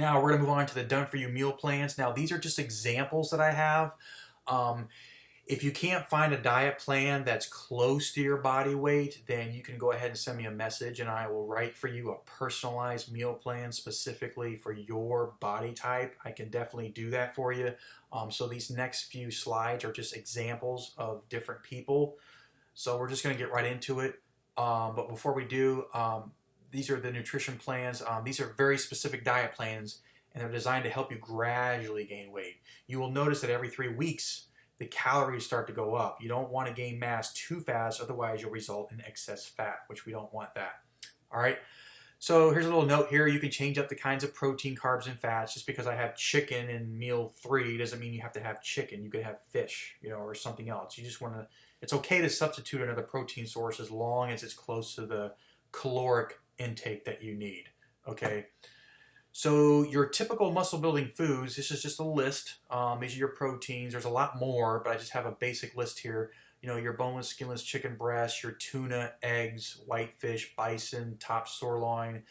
Now we're going to move on to the done for you meal plans. Now these are just examples that I have. Um, if you can't find a diet plan that's close to your body weight, then you can go ahead and send me a message and I will write for you a personalized meal plan specifically for your body type. I can definitely do that for you. So these next few slides are just examples of different people. So we're just going to get right into it. But before we do, these are the nutrition plans. These are very specific diet plans, and they're designed to help you gradually gain weight. You will notice that every 3 weeks, the calories start to go up. You don't want to gain mass too fast, otherwise you'll result in excess fat, which we don't want that. All right. So here's a little note here. You can change up the kinds of protein, carbs, and fats. Just because I have chicken in meal 3 doesn't mean you have to have chicken. You could have fish, or something else. You just want to. It's okay to substitute another protein source as long as it's close to the caloric intake that you need. Okay. So your typical muscle building foods. This is just a list. These are your proteins. There's a lot more, but I just have a basic list here. Your boneless, skinless chicken breast, your tuna, eggs, whitefish, bison, top sirloin,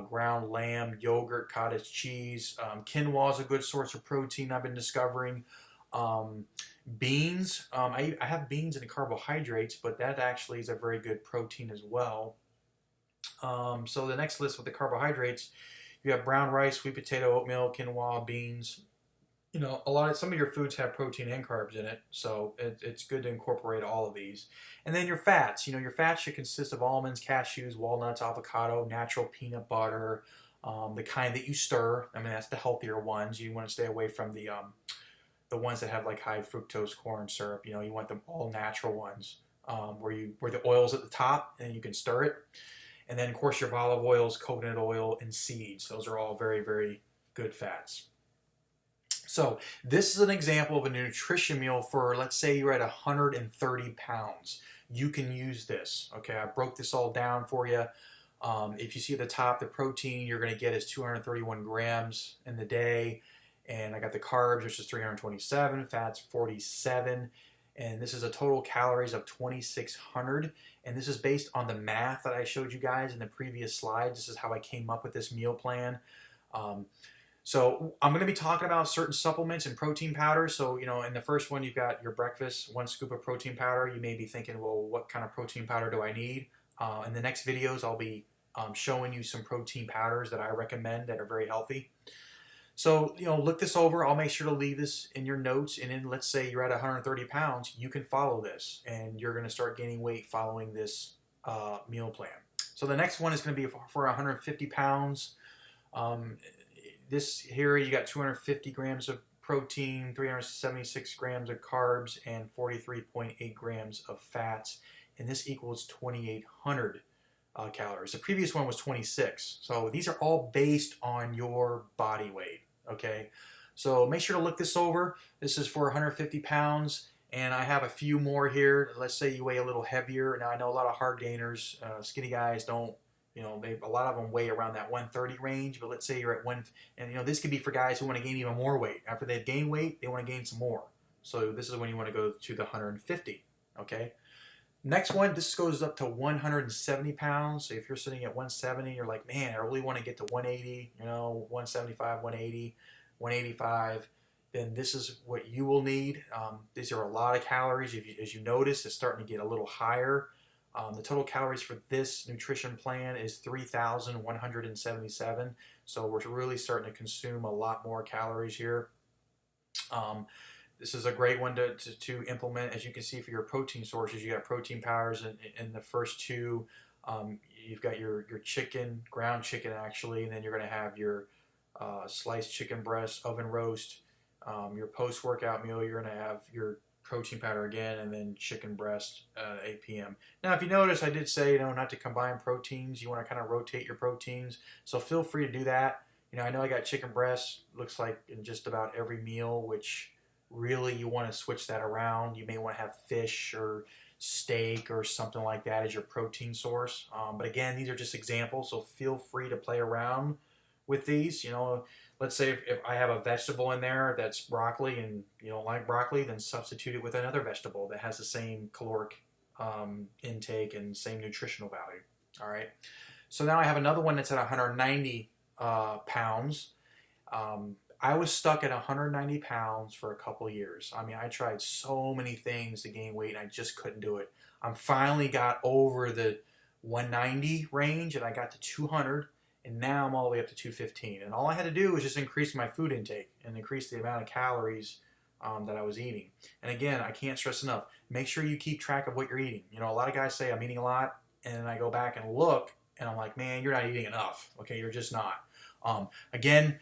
ground lamb, yogurt, cottage cheese. Quinoa is a good source of protein I've been discovering. Beans. I have beans and carbohydrates, but that actually is a very good protein as well. So the next list with the carbohydrates, you have brown rice, sweet potato, oatmeal, quinoa, beans. Some of your foods have protein and carbs in it, so it's good to incorporate all of these. And then your fats. Your fats should consist of almonds, cashews, walnuts, avocado, natural peanut butter, the kind that you stir. I mean, that's the healthier ones. You want to stay away from the ones that have like high fructose corn syrup. You want the all natural ones, where the oil's at the top and you can stir it. And then, of course, your olive oils, coconut oil, and seeds. Those are all very, very good fats. So this is an example of a nutrition meal for, let's say you're at 130 pounds. You can use this. Okay, I broke this all down for you. If you see at the top, the protein you're going to get is 231 grams in the day. And I got the carbs, which is 327, fats 47. And this is a total calories of 2,600. And this is based on the math that I showed you guys in the previous slide. This is how I came up with this meal plan. So I'm going to be talking about certain supplements and protein powders. So, in the first one, you've got your breakfast, 1 scoop of protein powder. You may be thinking, well, what kind of protein powder do I need? In the next videos, I'll be showing you some protein powders that I recommend that are very healthy. So, look this over. I'll make sure to leave this in your notes. And then let's say you're at 130 pounds, you can follow this and you're going to start gaining weight following this meal plan. So the next one is going to be for 150 pounds. This here, you got 250 grams of protein, 376 grams of carbs, and 43.8 grams of fats. And this equals 2,800 calories. The previous one was 26. So these are all based on your body weight. Okay, so make sure to look this over. This is for 150 pounds, and I have a few more here. Let's say you weigh a little heavier. Now I know a lot of hard gainers, skinny guys don't. A lot of them weigh around that 130 range. But let's say you're at one, and this could be for guys who want to gain even more weight. After they've gained weight, they want to gain some more. So this is when you want to go to the 150. Okay. Next one, this goes up to 170 pounds. So if you're sitting at 170, you're like, man, I really want to get to 180, 175, 180, 185, then this is what you will need. These are a lot of calories. As you notice, it's starting to get a little higher. The total calories for this nutrition plan is 3,177. So we're really starting to consume a lot more calories here. This is a great one to implement. As you can see, for your protein sources, you got protein powders in the first two. You've got your chicken, ground chicken actually, and then you're going to have your sliced chicken breast, oven roast. Your post-workout meal, you're going to have your protein powder again, and then chicken breast at 8 p.m. Now, if you notice, I did say not to combine proteins. You want to kind of rotate your proteins, so feel free to do that. I know I got chicken breast, looks like in just about every meal, which really you want to switch that around. You may want to have fish or steak or something like that as your protein source. But again, these are just examples, so feel free to play around with these. Let's say if I have a vegetable in there that's broccoli and you don't like broccoli, then substitute it with another vegetable that has the same caloric intake and same nutritional value. All right. So now I have another one that's at 190 pounds. I was stuck at 190 pounds for a couple of years. I mean, I tried so many things to gain weight and I just couldn't do it. I finally got over the 190 range and I got to 200, and now I'm all the way up to 215. And all I had to do was just increase my food intake and increase the amount of calories that I was eating. And again, I can't stress enough, make sure you keep track of what you're eating. You know, a lot of guys say I'm eating a lot, and then I go back and look and I'm like, man, you're not eating enough. Okay, you're just not. Again,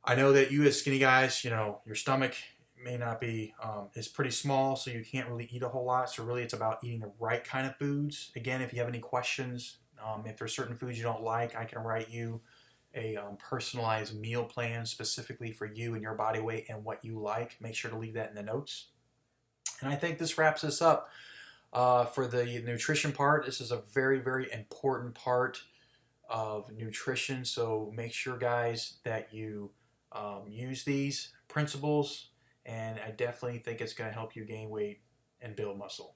I know that you as skinny guys, you know, your stomach may not be, is pretty small, so you can't really eat a whole lot. So really it's about eating the right kind of foods. Again, if you have any questions, if there's certain foods you don't like, I can write you a personalized meal plan specifically for you and your body weight and what you like. Make sure to leave that in the notes. And I think this wraps us up for the nutrition part. This is a very, very important part of nutrition. So make sure, guys, that you use these principles, and I definitely think it's going to help you gain weight and build muscle.